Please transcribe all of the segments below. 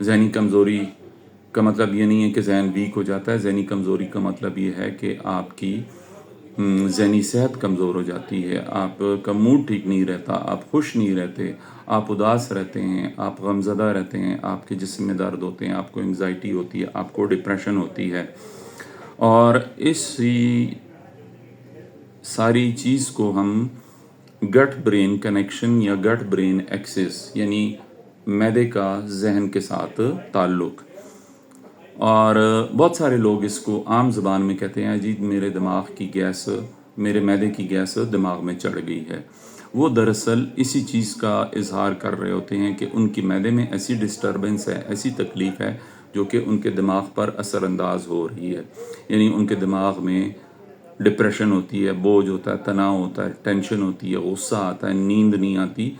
ذہنی کمزوری کا مطلب یہ نہیں ہے کہ ذہن ویک ہو جاتا ہے، ذہنی کمزوری کا مطلب یہ ہے کہ آپ کی ذہنی صحت کمزور ہو جاتی ہے، آپ کا موڈ ٹھیک نہیں رہتا، آپ خوش نہیں رہتے، آپ اداس رہتے ہیں، آپ غمزدہ رہتے ہیں، آپ کے جسم میں درد ہوتے ہیں، آپ کو انگزائٹی ہوتی ہے، آپ کو ڈپریشن ہوتی ہے۔ اور اسی ساری چیز کو ہم گٹ برین کنیکشن یا گٹ برین ایکسس، یعنی معدے کا ذہن کے ساتھ تعلق، اور بہت سارے لوگ اس کو عام زبان میں کہتے ہیں جی میرے دماغ کی گیس، میرے معدے کی گیس دماغ میں چڑھ گئی ہے۔ وہ دراصل اسی چیز کا اظہار کر رہے ہوتے ہیں کہ ان کی معدے میں ایسی ڈسٹربنس ہے، ایسی تکلیف ہے جو کہ ان کے دماغ پر اثر انداز ہو رہی ہے، یعنی ان کے دماغ میں ڈپریشن ہوتی ہے، بوجھ ہوتا ہے، تناؤ ہوتا ہے، ٹینشن ہوتی ہے، غصہ آتا ہے، نیند نہیں آتی،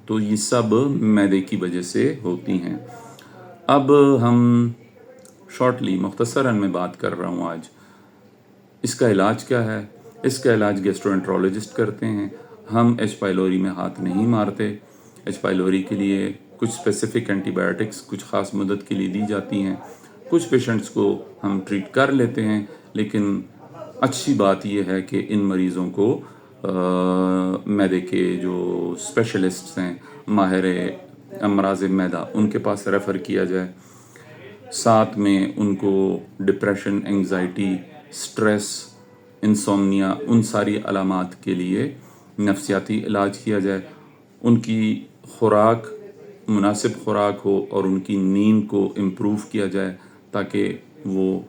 تو یہ سب معدے کی وجہ سے ہوتی ہیں۔ اب ہم شارٹلی مختصراً میں بات کر رہا ہوں آج، اس کا علاج کیا ہے؟ اس کا علاج گیسٹرو کرتے ہیں۔ ہم ایچ پائلوری میں ہاتھ نہیں مارتے۔ ایچ پائلوری کے لیے کچھ اسپیسیفک اینٹی بایوٹکس کچھ خاص مدت کے لیے دی جاتی ہیں، کچھ پیشنٹس کو ہم ٹریٹ کر لیتے ہیں، لیکن اچھی بات یہ ہے کہ ان مریضوں کو معدے کے جو اسپیشلسٹس ہیں، ماہر امراض معدہ، ان کے پاس ریفر کیا جائے۔ ساتھ میں ان کو ڈپریشن، انگزائٹی، سٹریس، انسومنیا، ان ساری علامات کے لیے نفسیاتی علاج کیا جائے۔ ان کی خوراک مناسب خوراک ہو اور ان کی نیند کو امپروو کیا جائے تاکہ وہ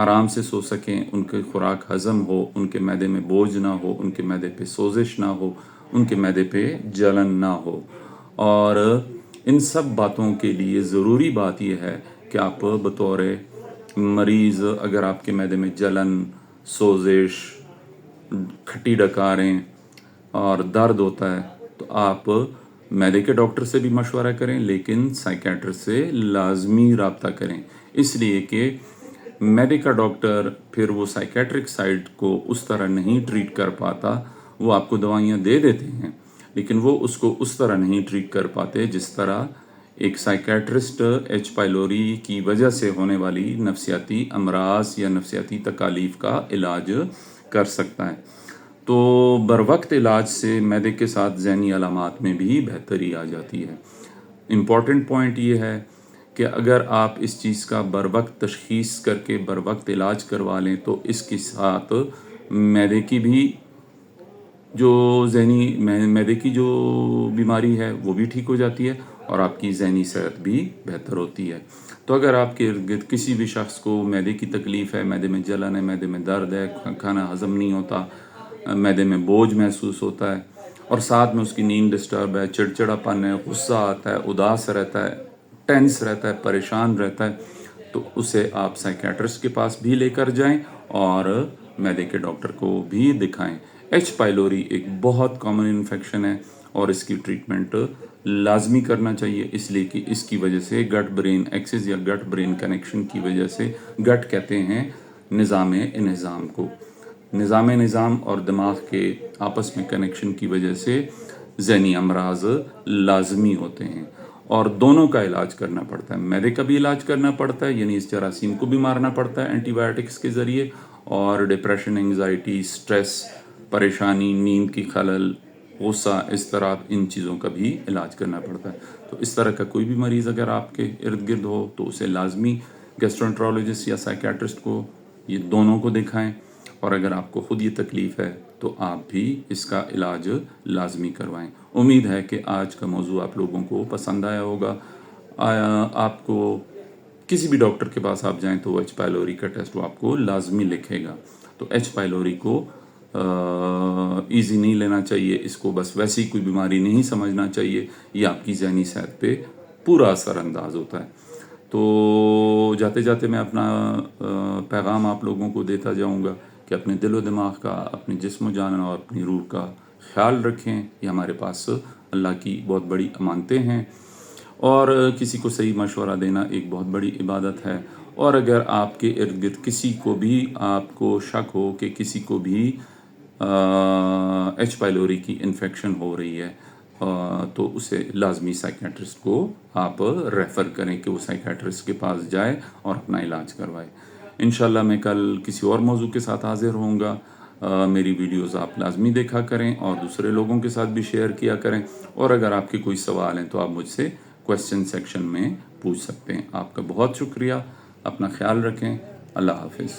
آرام سے سو سکیں، ان کی خوراک ہضم ہو، ان کے معدے میں بوجھ نہ ہو، ان کے معدے پہ سوزش نہ ہو، ان کے معدے پہ جلن نہ ہو۔ اور ان سب باتوں کے لیے ضروری بات یہ ہے کہ آپ بطور مریض اگر آپ کے معدے میں جلن، سوزش، کھٹی ڈکاریں اور درد ہوتا ہے تو آپ معدے کے ڈاکٹر سے بھی مشورہ کریں، لیکن سائیکیٹرسٹ سے لازمی رابطہ کریں، اس لیے کہ معدے کا ڈاکٹر پھر وہ سائیکیٹرک سائڈ کو اس طرح نہیں ٹریٹ کر پاتا۔ وہ آپ کو دوائیاں دے دیتے ہیں لیکن وہ اس کو اس طرح نہیں ٹریٹ کر پاتے جس طرح ایک سائیکیٹرسٹ ایچ پائلوری کی وجہ سے ہونے والی نفسیاتی امراض یا نفسیاتی تکالیف کا علاج کر سکتا ہے۔ تو بروقت علاج سے معدے کے ساتھ ذہنی علامات میں بھی بہتری آ جاتی ہے۔ امپورٹنٹ پوائنٹ یہ ہے کہ اگر آپ اس چیز کا بروقت تشخیص کر کے بروقت علاج کروا لیں تو اس کے ساتھ معدے کی بھی جو ذہنی معدے کی جو بیماری ہے وہ بھی ٹھیک ہو جاتی ہے اور آپ کی ذہنی صحت بھی بہتر ہوتی ہے۔ تو اگر آپ کے ارد گرد کسی بھی شخص کو معدے کی تکلیف ہے، معدے میں جلن ہے، معدے میں درد ہے، کھانا ہضم نہیں ہوتا، معدے میں بوجھ محسوس ہوتا ہے اور ساتھ میں اس کی نیند ڈسٹرب ہے، چڑچڑاپن ہے، غصہ آتا ہے، اداس رہتا ہے، ٹینس رہتا ہے، پریشان رہتا ہے، تو اسے آپ سائیکیٹرسٹ کے پاس بھی لے کر جائیں اور معدے کے ڈاکٹر کو بھی دکھائیں۔ ایچ پائلوری ایک بہت کامن انفیکشن ہے اور اس کی ٹریٹمنٹ لازمی کرنا چاہیے، اس لیے کہ اس کی وجہ سے گٹ برین ایکسس یا گٹ برین کنیکشن کی وجہ سے، گٹ کہتے ہیں نظام انہضام کو، نظام اور دماغ کے آپس میں کنیکشن کی وجہ سے ذہنی امراض لازمی ہوتے ہیں اور دونوں کا علاج کرنا پڑتا ہے۔ معدے کا بھی علاج کرنا پڑتا ہے، یعنی اس جراثیم کو بھی مارنا پڑتا ہے اینٹی بایوٹکس کے ذریعے، اور ڈپریشن، انگزائٹی، سٹریس، پریشانی، نیند کی خلل، غصہ، اضطراب، ان چیزوں کا بھی علاج کرنا پڑتا ہے۔ تو اس طرح کا کوئی بھی مریض اگر آپ کے ارد گرد ہو تو اسے لازمی گیسٹرونٹرولوجسٹ یا سائیکیٹرسٹ کو، یہ دونوں کو دکھائیں، اور اگر آپ کو خود یہ تکلیف ہے تو آپ بھی اس کا علاج لازمی کروائیں۔ امید ہے کہ آج کا موضوع آپ لوگوں کو پسند آیا ہوگا۔ آپ کو کسی بھی ڈاکٹر کے پاس آپ جائیں تو وہ ایچ پائلوری کا ٹیسٹ وہ آپ کو لازمی لکھے گا۔ تو ایچ پائلوری کو ایزی نہیں لینا چاہیے، اس کو بس ویسی کوئی بیماری نہیں سمجھنا چاہیے، یہ آپ کی ذہنی صحت پہ پورا اثر انداز ہوتا ہے۔ تو جاتے جاتے میں اپنا پیغام آپ لوگوں کو دیتا جاؤں گا کہ اپنے دل و دماغ کا، اپنے جسم و جان اور اپنی روح کا خیال رکھیں، یہ ہمارے پاس اللہ کی بہت بڑی امانتیں ہیں، اور کسی کو صحیح مشورہ دینا ایک بہت بڑی عبادت ہے۔ اور اگر آپ کے ارد گرد کسی کو بھی آپ کو شک ہو کہ کسی کو بھی ایچ پائلوری کی انفیکشن ہو رہی ہے تو اسے لازمی سائیکیٹرسٹ کو آپ ریفر کریں کہ وہ سائیکیٹرسٹ کے پاس جائے اور اپنا علاج کروائے. انشاءاللہ میں کل کسی اور موضوع کے ساتھ حاضر ہوں گا. میری ویڈیوز آپ لازمی دیکھا کریں اور دوسرے لوگوں کے ساتھ بھی شیئر کیا کریں, اور اگر آپ کے کوئی سوال ہیں تو آپ مجھ سے کویسچن سیکشن میں پوچھ سکتے ہیں. آپ کا بہت شکریہ. اپنا خیال رکھیں. اللہ حافظ.